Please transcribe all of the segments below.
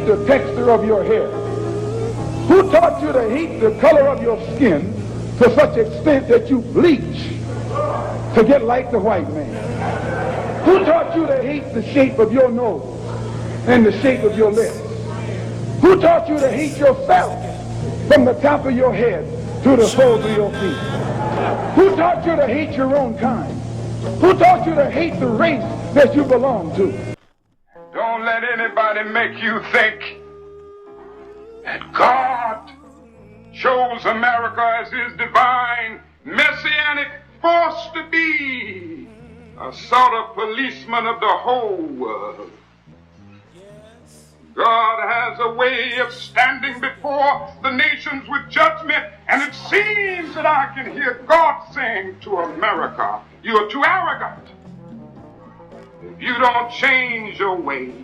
hate the texture of your hair? Who taught you to hate the color of your skin to such extent that you bleach to get like the white man? Who taught you to hate the shape of your nose and the shape of your lips? Who taught you to hate yourself from the top of your head to the soles of your feet? Who taught you to hate your own kind? Who taught you to hate the race that you belong to? Don't let anybody make you think that God chose America as his divine messianic force to be a sort of policeman of the whole world. God has a way of standing before the nations with judgment, and it seems that I can hear God saying to America, you are too arrogant. If you don't change your ways,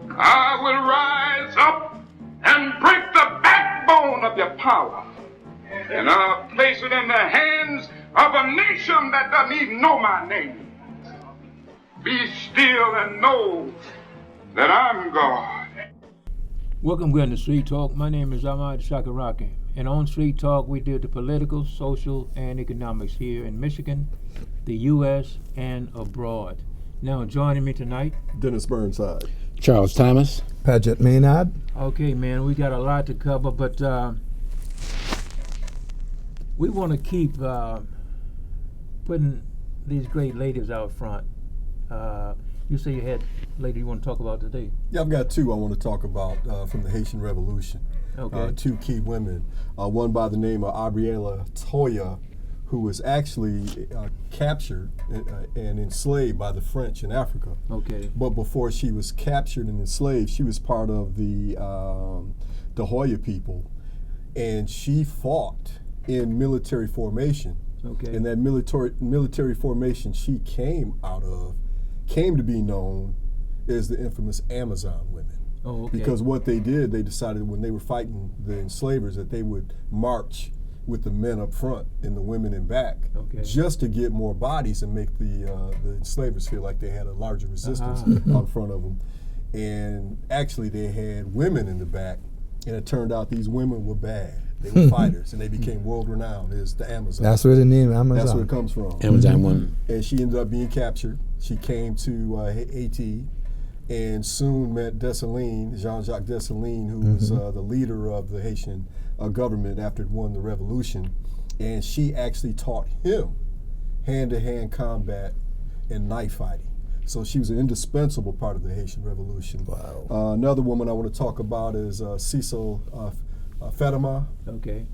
I will rise up and break the backbone of your power, and I'll place it in the hands of a nation that doesn't even know my name. Be still and know that I'm God. Welcome again to Street Talk. My name is Ahmad Shakaraki, and on Street Talk we deal with political, social, and economics here in Michigan, the U.S., and abroad. Now joining me tonight, Dennis Burnside, Charles Thomas, Paget Maynard. Okay, man, we got a lot to cover, but we want to keep putting these great ladies out front. You say you had a lady you want to talk about today. Yeah, I've got two I want to talk about from the Haitian Revolution. Okay. Two key women. One by the name of Abriela Toya, who was actually captured and enslaved by the French in Africa. Okay. But before she was captured and enslaved, she was part of the Hoya people, and she fought in military formation. Okay. And that military formation she came out of came to be known as the infamous Amazon women. Oh, okay. Because what they did, they decided when they were fighting the enslavers that they would march with the men up front and the women in back, okay, just to get more bodies and make the enslavers feel like they had a larger resistance out front of them. And actually they had women in the back, and it turned out these women were bad. They were fighters, and they became world renowned as the Amazon. That's where the name Amazon. That's where it comes from. Amazon woman. And she ended up being captured. She came to Haiti and soon met Dessalines, Jean-Jacques Dessalines, who was the leader of the Haitian government after it won the revolution. And she actually taught him hand-to-hand combat and knife fighting. So she was an indispensable part of the Haitian Revolution. Wow. Another woman I want to talk about is Cecil Fatima. Okay.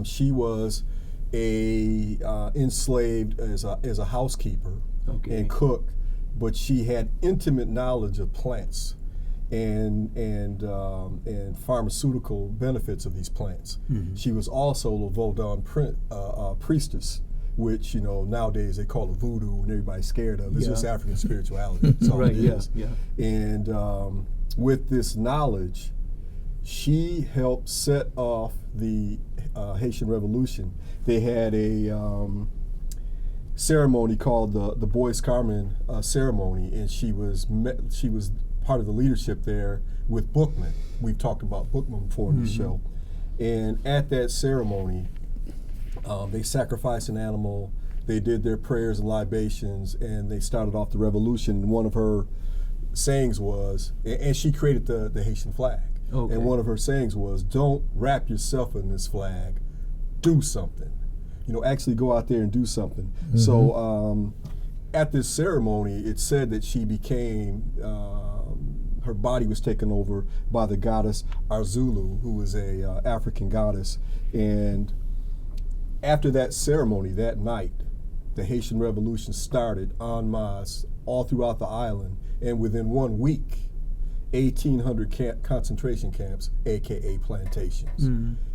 She was enslaved as a housekeeper, okay, and cook, but she had intimate knowledge of plants and pharmaceutical benefits of these plants. She was also a Vodun priestess, which nowadays they call it voodoo and everybody's scared of. It's just African spirituality. That's all right. it is. Yeah. And with this knowledge, she helped set off the Haitian Revolution. They had a ceremony called the Bois Carmen ceremony, and she was part of the leadership there with Bookman. We've talked about Bookman before in the show. And at that ceremony, they sacrificed an animal, they did their prayers and libations, and they started off the revolution. And one of her sayings was, and she created the Haitian flag. Okay. And one of her sayings was, don't wrap yourself in this flag, do something. Actually go out there and do something. So at this ceremony, it said that she became, her body was taken over by the goddess Arzulu, who was a African goddess. And after that ceremony, that night, the Haitian Revolution started en masse all throughout the island. And within 1 week, 1,800 concentration camps, aka plantations.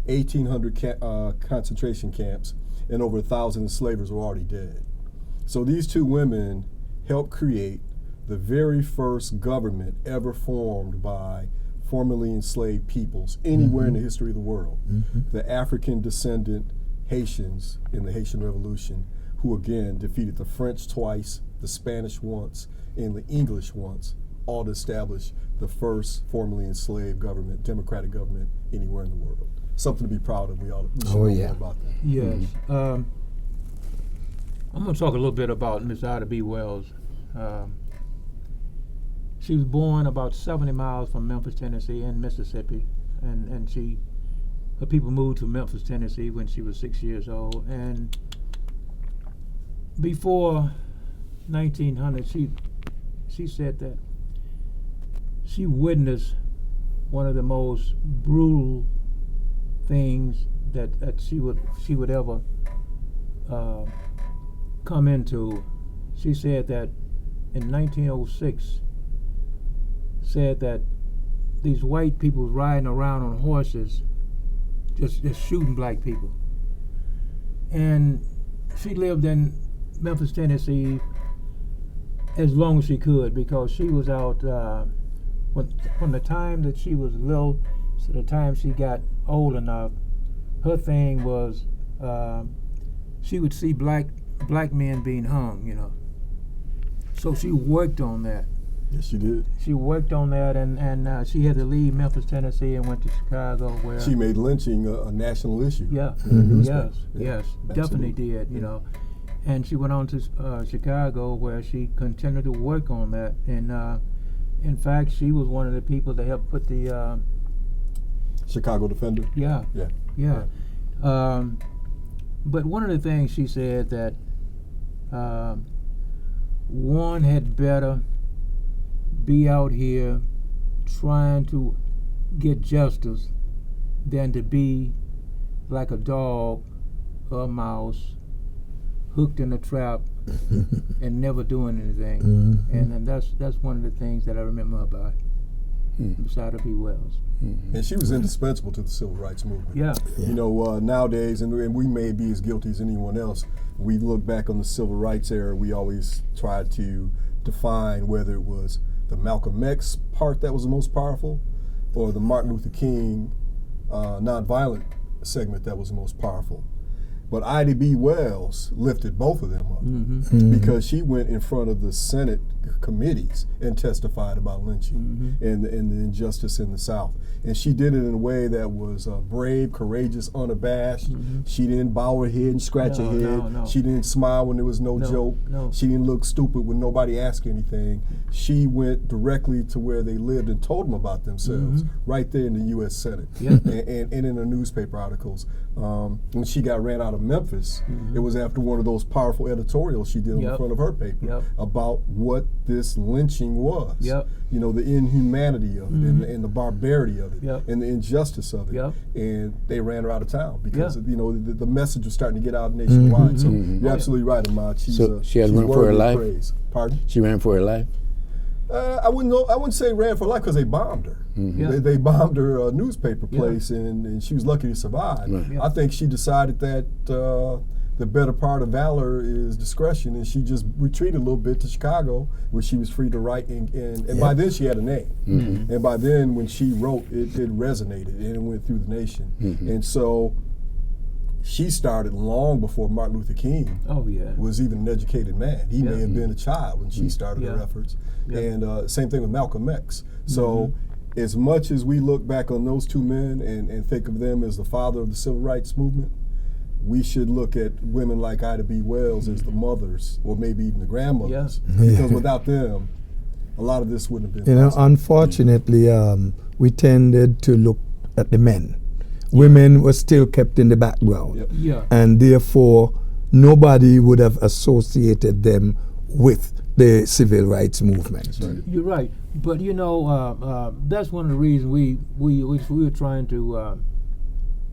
1,800 concentration camps, and over 1,000 enslavers were already dead. So these two women helped create the very first government ever formed by formerly enslaved peoples anywhere in the history of the world. The African descendant Haitians in the Haitian Revolution, who again defeated the French twice, the Spanish once, and the English once, all to establish the first formerly enslaved government, democratic government anywhere in the world. Something to be proud of. We should know more about that. Yes. I'm going to talk a little bit about Miss Ida B. Wells. She was born about 70 miles from Memphis, Tennessee, in Mississippi, and her people moved to Memphis, Tennessee when she was 6 years old. And before 1900, she said that she witnessed one of the most brutal things that she would ever come into. She said that in 1906, said that these white people riding around on horses, just shooting black people. And she lived in Memphis, Tennessee as long as she could, because she was out from the time that she was little to the time she got old enough. Her thing was she would see black men being hung, you know. So she worked on that. Yes, she did. She worked on that, and she had to leave Memphis, Tennessee, and went to Chicago, where She made lynching a national issue. yeah, yes, definitely did, you know. And she went on to Chicago, where she continued to work on that. And in fact, she was one of the people that helped put the Chicago Defender. yeah. Yeah. But one of the things she said that one had better be out here trying to get justice than to be like a dog or a mouse hooked in a trap and never doing anything. Mm-hmm. And that's one of the things that I remember about Ida B. Wells. And she was indispensable to the civil rights movement. Yeah. You know, nowadays, and we may be as guilty as anyone else, we look back on the civil rights era, we always try to define whether it was the Malcolm X part that was the most powerful or the Martin Luther King nonviolent segment that was the most powerful. But Ida B. Wells lifted both of them up because she went in front of the Senate committees and testified about lynching and the injustice in the South. And she did it in a way that was brave, courageous, unabashed. She didn't bow her head and scratch her head. No. She didn't smile when there was no joke. No. She didn't look stupid when nobody asked her anything. She went directly to where they lived and told them about themselves, right there in the U.S. Senate and in the newspaper articles. When she got ran out of Memphis, it was after one of those powerful editorials she did on the front of her paper about what this lynching was. You know, the inhumanity of it and the barbarity of it and the injustice of it. And they ran her out of town because you know the message was starting to get out nationwide. So you're absolutely right, Ahmad. So she had run for her life? Praise. Pardon? She ran for her life? I wouldn't say ran for life because they bombed her. They bombed her newspaper place, and she was lucky to survive. I think she decided that the better part of valor is discretion, and she just retreated a little bit to Chicago, where she was free to write. And by then she had a name, and by then when she wrote, it resonated and it went through the nation. And so she started long before Martin Luther King was even an educated man. He may have been a child when she started her efforts. And same thing with Malcolm X. So as much as we look back on those two men and think of them as the father of the civil rights movement, we should look at women like Ida B. Wells as the mothers, or maybe even the grandmothers, because without them, a lot of this wouldn't have been possible. Unfortunately, we tended to look at the men. Women were still kept in the background, and therefore nobody would have associated them with the civil rights movement. You're right, but you know that's one of the reasons we were trying to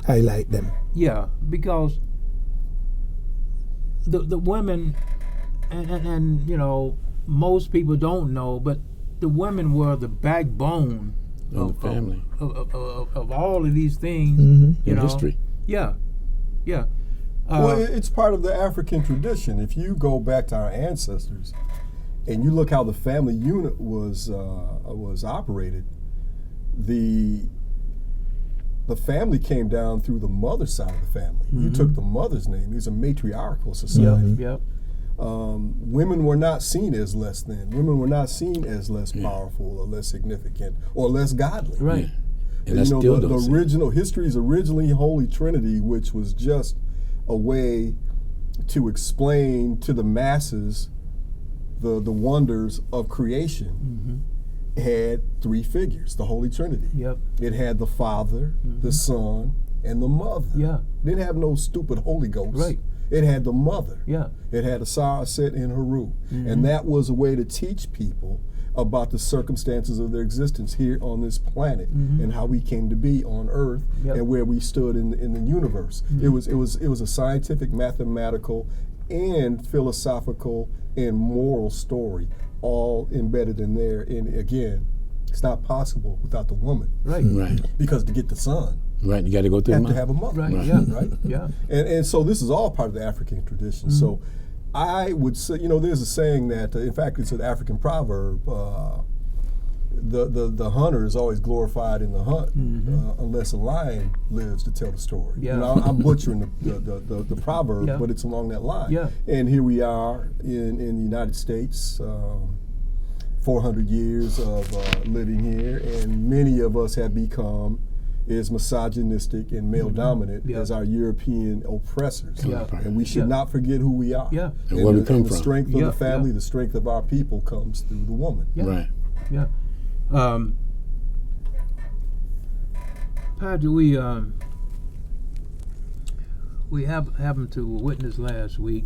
highlight them. Yeah, because the women and you know most people don't know, but the women were the backbone of the family of all of these things in history. Well, it's part of the African tradition. If you go back to our ancestors and you look how the family unit was operated, the family came down through the mother side of the family. You took the mother's name. It was a matriarchal society. women were not seen as less than. Women were not seen as less powerful or less significant or less godly. Right. Yeah. And I still don't see. The original history's originally Holy Trinity, which was just a way to explain to the masses the wonders of creation, had three figures, the Holy Trinity. Yep. It had the Father, the Son, and the Mother. Yeah. It didn't have no stupid Holy Ghost. Right. It had the Mother. Yeah. It had Asar, Set, and Haru. And that was a way to teach people about the circumstances of their existence here on this planet and how we came to be on Earth and where we stood in the universe. It was a scientific, mathematical, and philosophical and moral story, all embedded in there. And again, it's not possible without the woman. Right. Right. Because to get the son, Right. You got to go through you the have to have a mother. Right. Yeah. Right? Yeah. And so this is all part of the African tradition. So I would say, there's a saying that, in fact, it's an African proverb, the hunter is always glorified in the hunt unless a lion lives to tell the story. Yeah. I'm butchering the proverb, but it's along that line. Yeah. And here we are in the United States, 400 years of living here, and many of us have become as misogynistic and male dominant as our European oppressors. Yeah. And we should not forget who we are. Yeah. And where we come the from. strength of the family, the strength of our people comes through the woman. Yeah. Right. Yeah. Padre, we happened to witness last week.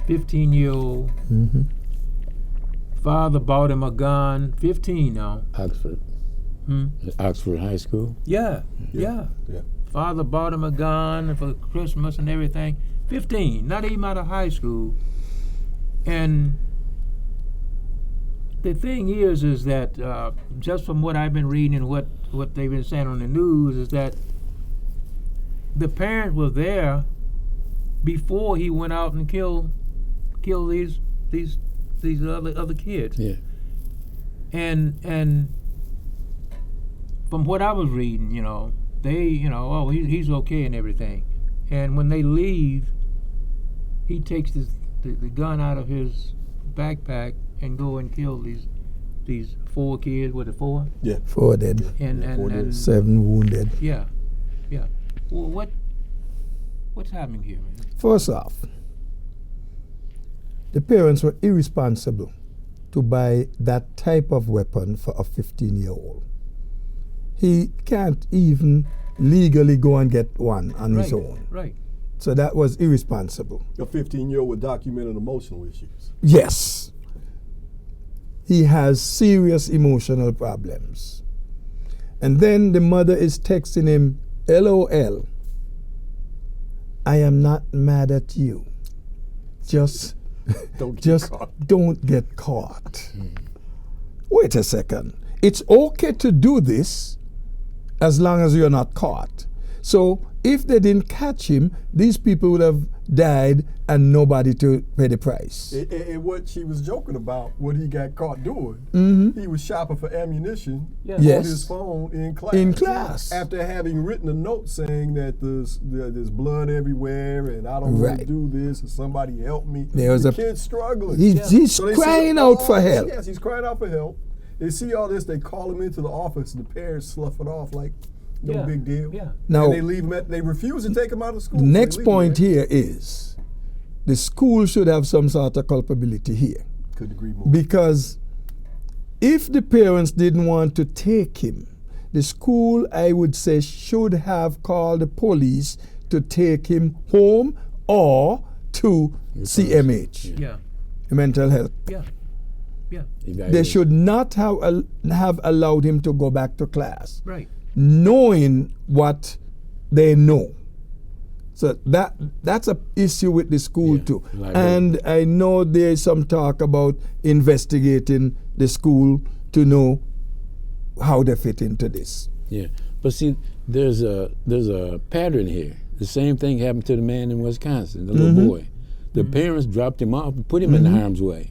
15-year-old father bought him a gun. 15 now. Oxford. Oxford High School. Yeah. Father bought him a gun for Christmas and everything. 15, not even out of high school. And the thing is that just from what I've been reading and what they've been saying on the news is that the parents were there before he went out and killed these other kids. Yeah. And from what I was reading, they, he's okay and everything. And when they leave, he takes the gun out of his backpack and go and kill these 4 kids. Was it 4? Yeah. 4 dead. And 7 wounded. Yeah. Well, what's happening here, man? First off, the parents were irresponsible to buy that type of weapon for a 15-year-old. He can't even legally go and get one on his own. Right. So that was irresponsible. A 15-year-old with documented emotional issues. Yes. He has serious emotional problems. And then the mother is texting him, LOL, I am not mad at you. Just don't get caught. Wait a second. It's okay to do this as long as you're not caught. So if they didn't catch him, these people would have died and nobody to pay the price. And what she was joking about, what he got caught doing, he was shopping for ammunition on his phone in class. In class. After having written a note saying that there's blood everywhere and I don't want to do this and somebody help me. The kid's struggling. He's crying out for help. Yes, he's crying out for help. They see all this, they call him into the office and the parents slough it off like no big deal. Yeah. Now, and they leave him they refuse to take him out of school. The next point here is the school should have some sort of culpability here. Could agree more. Because if the parents didn't want to take him, the school, I would say, should have called the police to take him home or to CMH, mental health. They should not have allowed him to go back to class. Right. Knowing what they know. So that's an issue with the school too. And I know there's some talk about investigating the school to know how they fit into this. Yeah, but see, there's a pattern here. The same thing happened to the man in Wisconsin, the little boy. The parents dropped him off and put him in harm's way.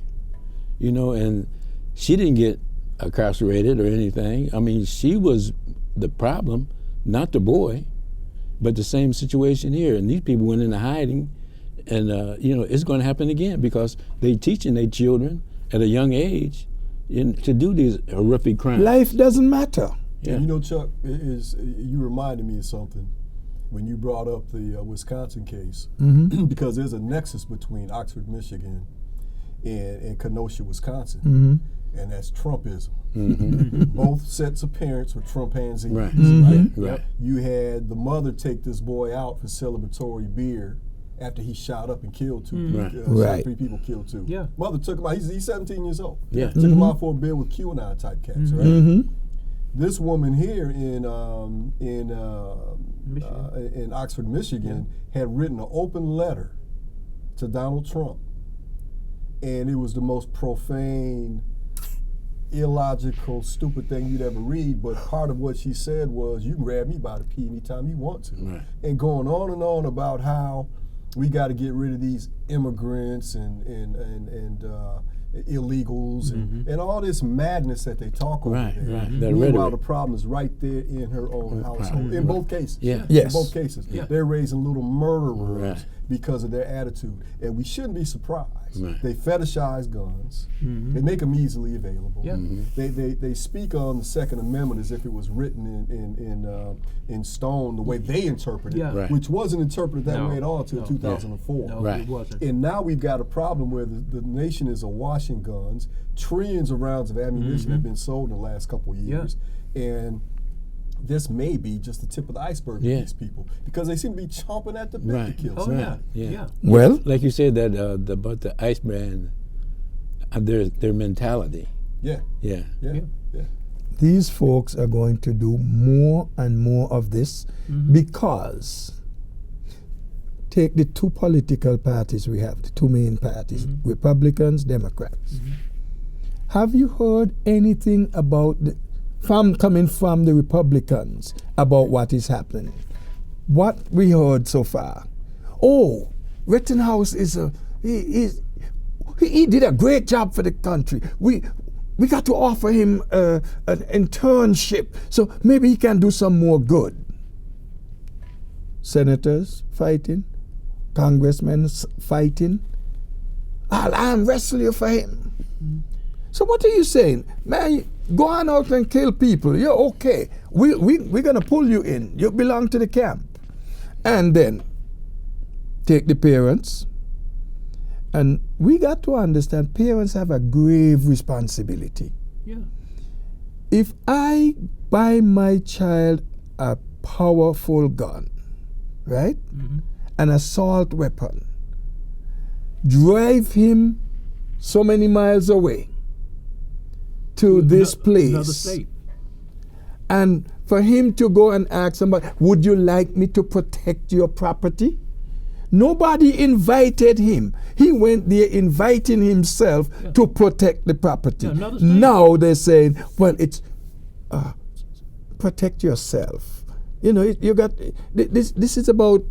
And she didn't get incarcerated or anything. I mean, she was the problem, not the boy, but the same situation here. And these people went into hiding you know, it's going to happen again because they teaching their children at a young age to do these horrific crimes. Life doesn't matter. Yeah. And you know, Chuck, you reminded me of something when you brought up the Wisconsin case, because there's a nexus between Oxford, Michigan, and Kenosha, Wisconsin, and that's Trumpism. Both sets of parents were Trumpanzees. Right. You had the mother take this boy out for celebratory beer after he shot up and killed two people. Three people killed two. Yeah. Mother took him out. He's 17 years old. Yeah. Took him out for a beer with QAnon type cats, right? This woman here in Oxford, Michigan, had written an open letter to Donald Trump, and it was the most profane, illogical, stupid thing you'd ever read. But part of what she said was, "You can grab me by the pee anytime you want to," and going on and on about how we got to get rid of these immigrants and illegals and all this madness that they talk over there. Meanwhile, the problem is right there in her own household. In both cases. Yes. In both cases. They're raising little murderers because of their attitude. And we shouldn't be surprised. They fetishize guns. They make them easily available. They speak on the Second Amendment as if it was written in stone the way they interpret it, which wasn't interpreted that way at all until 2004. No, it wasn't. And now we've got a problem where the nation is awash in guns. Trillions of rounds of ammunition have been sold in the last couple of years. And this may be just the tip of the iceberg for these people, because they seem to be chomping at the bit to kill someone. Well, like you said that about the iceberg, their mentality. Yeah. These folks are going to do more and more of this because take the two political parties we have, the two main parties, Republicans, Democrats. Have you heard anything about coming from the Republicans about what is happening? What we heard so far? Oh, Rittenhouse he did a great job for the country. We got to offer him an internship so maybe he can do some more good. Senators fighting, congressmen fighting. I'll wrestle you for him. So what are you saying? Man, go on out and kill people. You're okay. We're going to pull you in. You belong to the camp. And then take the parents. And we got to understand parents have a grave responsibility. If I buy my child a powerful gun, right? An assault weapon, drive him so many miles away to this place, another state, and for him to go and ask somebody, would you like me to protect your property? Nobody invited him. He went there inviting himself to protect the property. Now they're saying, well, it's protect yourself. You know, you got this is about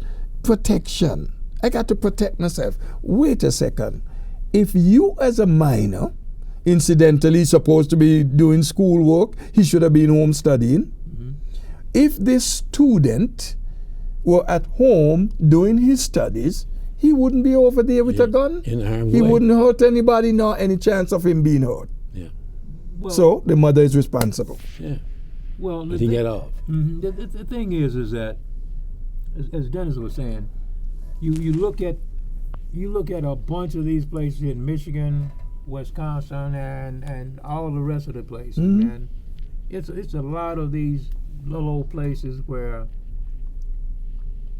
protection. I got to protect myself. Wait a second. If you as a minor, incidentally supposed to be doing schoolwork, he should have been home studying. If this student were at home doing his studies, he wouldn't be over there with a gun. He wouldn't hurt anybody, nor any chance of him being hurt. Well, so the mother is responsible. Well, he get off. The thing is that, as Dennis was saying, you look at a bunch of these places in Michigan, Wisconsin, and all the rest of the places, and it's a lot of these little old places where,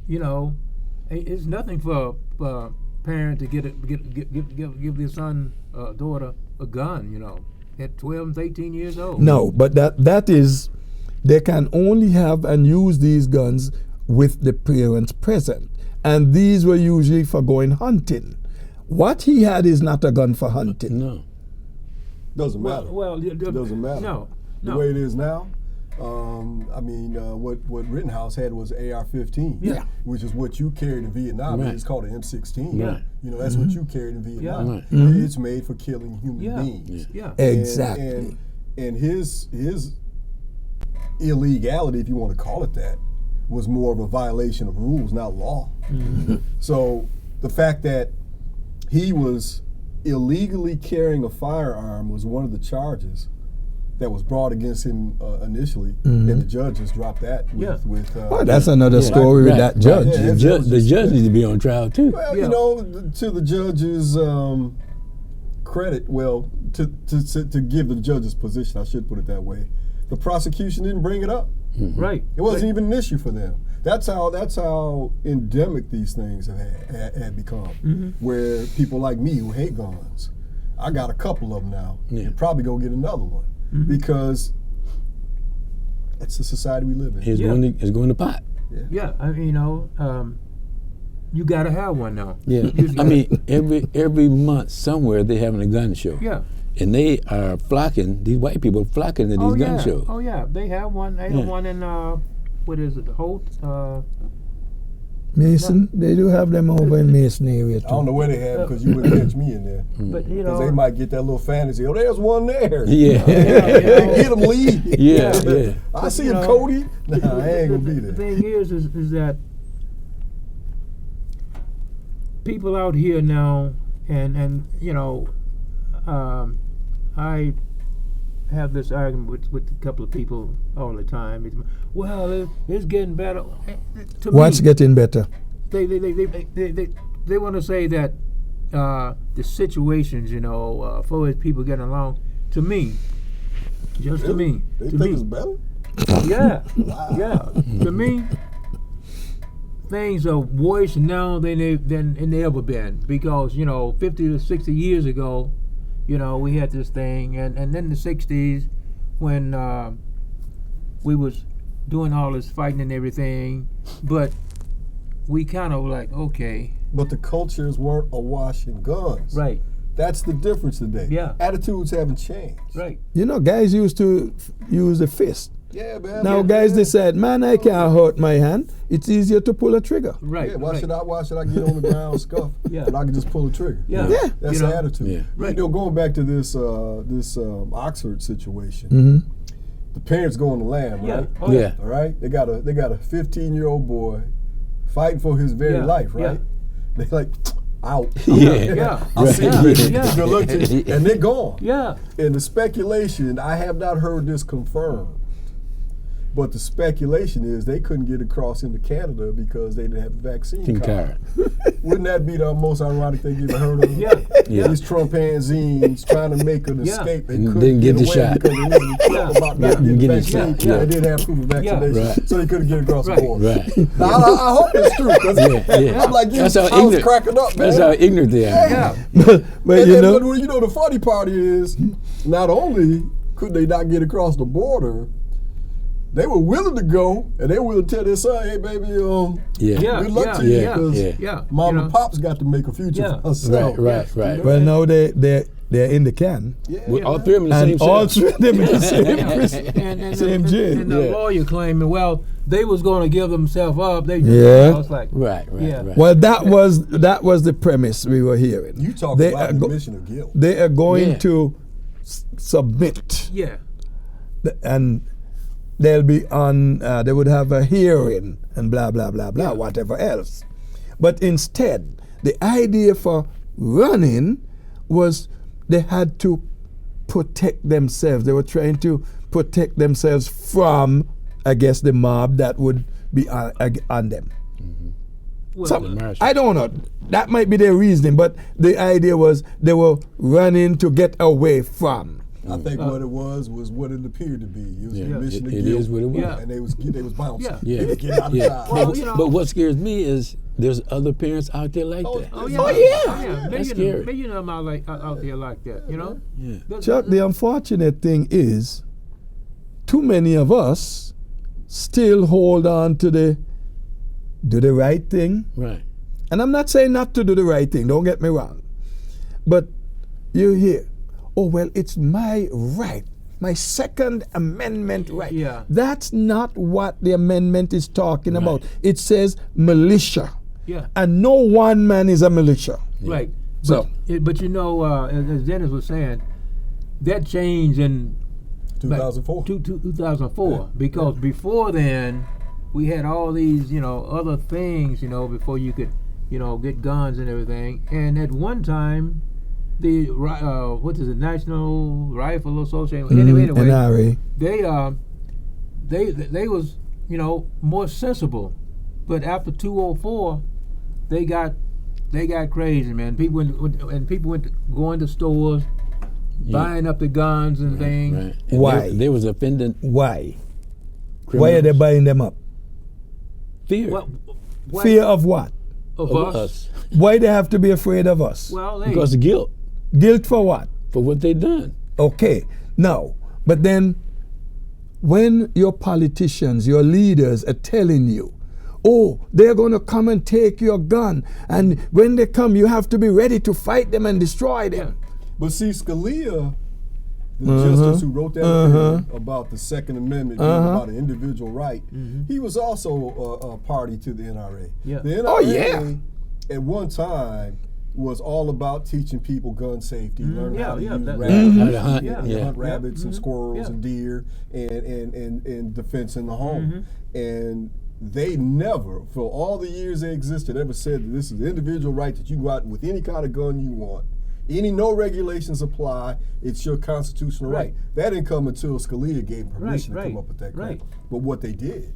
you know, it's nothing for a parent to give their son or daughter a gun, you know, at 12 and 18 years old. No, but that is, they can only have and use these guns with the parents present, and these were usually for going hunting. What he had is not a gun for hunting. No. Doesn't matter. It doesn't matter. No. The way it is now, what Rittenhouse had was an AR-15, which is what you carried in Vietnam. It's called an M16. You know, that's what you carried in Vietnam. It's made for killing human beings. Exactly. And his illegality, if you want to call it that, was more of a violation of rules, not law. So the fact that he was illegally carrying a firearm was one of the charges that was brought against him initially, and the judge just dropped that. Well, that's another story with that judge. Yeah, the judge needs to be on trial too. Well, you know, to the judge's credit, to give the judge's position, I should put it that way. The prosecution didn't bring it up. Right. It wasn't even an issue for them. That's how endemic these things had become. Where people like me who hate guns, I got a couple of them now. And probably go get another one because it's the society we live in. It's going to pot. Yeah, I mean, you got to have one now. Yeah, I mean, every month somewhere they're having a gun show. Yeah. And they are flocking, these white people are flocking to these gun shows. Oh, yeah, they have one. They have one in, what is it, Holt? Mason, they do have them over in Mason area too. I don't know where they have because you wouldn't catch me in there. But, you Because know. they might get that little fantasy, oh, there's one there. Yeah. Get them, Lee. Yeah. I see him, Cody. Nah, I ain't going to be there. The thing is that people out here now, and you know, I have this argument with a couple of people all the time. Well, it's getting better. To What's me, getting better? They want to say that the situations, you know, for as people getting along. To me, just to me, They to think me, it's better? yeah, yeah. To me, things are worse now than they ever been, because, you know, 50 to 60 years ago, you know, we had this thing, and then the 60s when we was doing all this fighting and everything, but we kind of like, okay. But the cultures weren't awash in guns. Right. That's the difference today. Yeah. Attitudes haven't changed. Right. You know, guys used to use the fist. Yeah, man. Now, guys decide, man, I can't hurt my hand. It's easier to pull a trigger. Right. Yeah, why right. should I get on the ground scuff? Yeah. But I can just pull the trigger. Yeah. Yeah. That's You the know? attitude. Yeah. Right. You know, going back to this Oxford situation, the parents go on the lam, Yeah. right? Oh, Yeah. All right. They got a 15-year-old boy fighting for his very Yeah. life, Yeah. right? They like out. Yeah. I see Yeah. you. Yeah. Good luck to you. And they're gone. Yeah. And the speculation, I have not heard this confirmed, but the speculation is they couldn't get across into Canada because they didn't have a vaccine card. Wouldn't that be the most ironic thing you ever heard of? Yeah. Yeah. These Trumpanzees trying to make an Yeah. escape. They And couldn't didn't get the away shot. because they listened to Trump about not getting the Getting the vaccine. shot, yeah. They didn't have proof of vaccination, Right. so they couldn't get across Right. the border. Right. Now, I hope it's true. 'Cause Yeah. I'm like, That's I how was ignorant. cracking up, man. That's how ignorant they are. Yeah. But And you then, know, but you know, the funny part is, not only could they not get across the border, they were willing to go, and they were willing to tell their son, "Hey, baby, Yeah. Yeah. good luck yeah, to you, yeah, because yeah. mom You know? and pop's got to make a future Yeah. for herself." Right. well, now they're in the can. Yeah, Well, all three of them in the And same all cell. three of them in the same Yeah. prison. And Same jail. And the Yeah. lawyer claiming, well, they was going to give themselves up. They Yeah. I was like, Right. Yeah. Well, that was the premise we were hearing. You talk They about are the go- admission of guilt. They are going Yeah. to submit, yeah, and they'll be on. They would have a hearing and blah blah blah blah, whatever else. But instead, the idea for running was they had to protect themselves. They were trying to protect themselves from, I guess, the mob that would be on them. well, So, I don't know. That might be their reasoning, but the idea was they were running to get away from. I think what it was what it appeared to be. It was Yeah. an admission of It guilt. is what it was. Yeah. And they was bouncing. Yeah. Yeah. They was getting out of Yeah. town. Well, you know- But what scares me is there's other parents out there like that. oh yeah, Oh, yeah. yeah. That's Million scary. million of them out there like that, you know. Yeah. But- Chuck, the unfortunate thing is, too many of us still hold on to the do the right thing. Right. And I'm not saying not to do the right thing, don't get me wrong. But you hear, oh, well, it's my right, my Second Amendment right. Yeah. That's not what the amendment is talking about. It says militia. Yeah. And no one man is a militia. Right. So- but you know, as Dennis was saying, that changed in 2004. 2004, because before then we had all these, you know, other things, you know, before you could get guns and everything. And at one time, the National Rifle Association. Anyway, NRA. They was more sensible, but after 204, they got crazy, man. People went going to stores, buying up the guns and things. Right. And Why? They was offending. Why? Criminals. Why are they buying them up? Fear. Fear of what? Of us. Why they have to be afraid of us? Well, Because of guilt Guilt for what? for what they done. Okay. Now, but then when your politicians, your leaders are telling you, oh, they're going to come and take your gun, and when they come, you have to be ready to fight them and destroy them. But see, Scalia, the justice who wrote that opinion about the Second Amendment, being about an individual right, he was also a party to the NRA. Yeah. The NRA, at one time, was all about teaching people gun safety, learning how to use rabbits, How to hunt. hunt rabbits and squirrels and deer, and defense in the home. And they never, for all the years they existed, ever said that this is an individual right that you go out with any kind of gun you want. No regulations apply. It's your constitutional right. That didn't come until Scalia gave permission to come up with that crap. But what they did,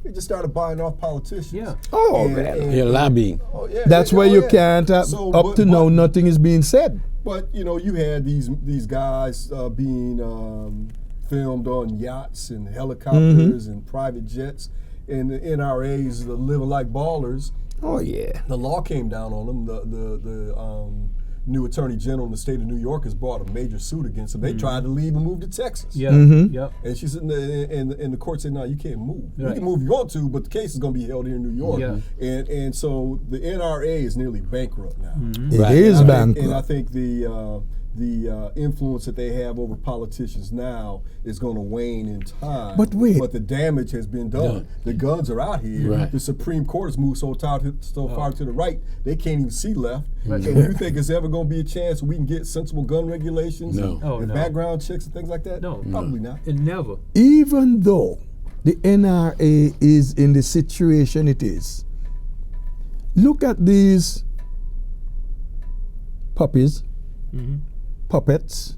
they just started buying off politicians. Yeah. Oh, man. Yeah, lobbying. That's why you can't, up to now, nothing is being said. But, you had these guys being filmed on yachts and helicopters and private jets, and the NRAs living like ballers. Oh, yeah. The law came down on them. The new attorney general in the state of New York has brought a major suit against them. They tried to leave and move to Texas. Yeah. Yep. And she said, and the court said, no, you can't move. Right. You can move if you want to, but the case is going to be held here in New York. Yeah. And so the NRA is nearly bankrupt now. It is bankrupt. And I think the influence that they have over politicians now is going to wane in time. But wait. But the damage has been done. The guns are out here. Right. The Supreme Court has moved so far to the right, they can't even see left. Right. And you think it's ever going to be a chance we can get sensible gun regulations No. and background checks and things like that? No. Probably not. It never. Even though the NRA is in the situation it is, look at these puppies, puppets,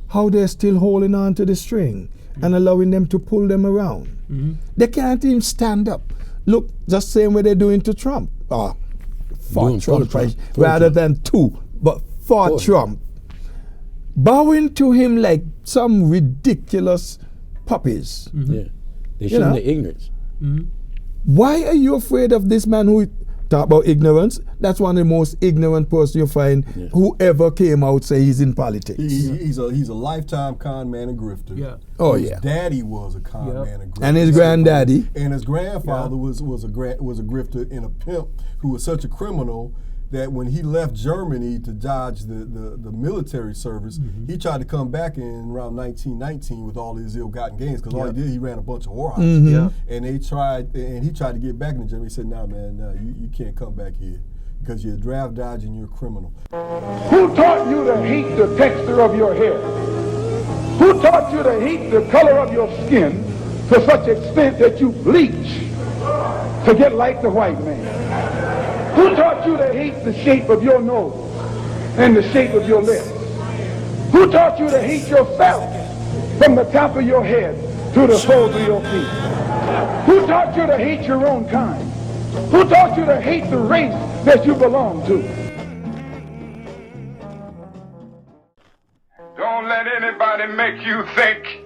how they're still holding on to the string and allowing them to pull them around. They can't even stand up. Look, just same way they're doing to Trump. For Trump, rather than for Trump. Bowing to him like some ridiculous puppies. Yeah. They show their ignorance. Why are you afraid of this man who talk about ignorance? That's one of the most ignorant person you find who ever came out say he's in politics. He's a lifetime con man and grifter. Yeah. Oh, his yeah. daddy was a con man and grifter. And his granddaddy. And his grandfather was a grifter and a pimp who was such a criminal that when he left Germany to dodge the military service, he tried to come back in around 1919 with all his ill-gotten gains, because all he did, he ran a bunch of whorehouses. And he tried to get back into Germany. He said, "Nah, man, you can't come back here because you're a draft dodger and you're a criminal." Who taught you to hate the texture of your hair? Who taught you to hate the color of your skin to such extent that you bleach to get like the white man? Who taught you to hate the shape of your nose and the shape of your lips? Who taught you to hate yourself from the top of your head to the soles of your feet? Who taught you to hate your own kind? Who taught you to hate the race that you belong to? Don't let anybody make you think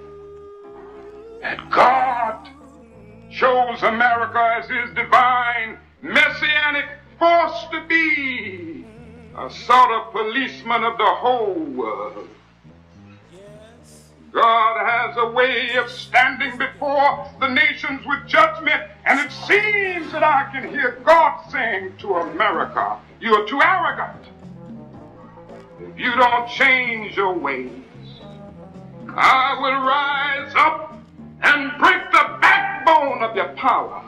that God chose America as his divine, messianic force to be a sort of policeman of the whole world. God has a way of standing before the nations with judgment, and it seems that I can hear God saying to America, "You are too arrogant. If you don't change your ways, I will rise up and break the backbone of your power,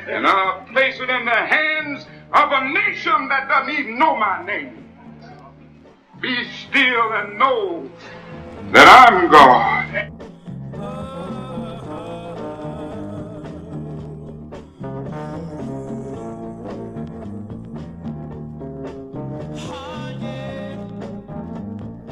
and I'll place it in the hands of a nation that doesn't even know my name. Be still and know that I'm God."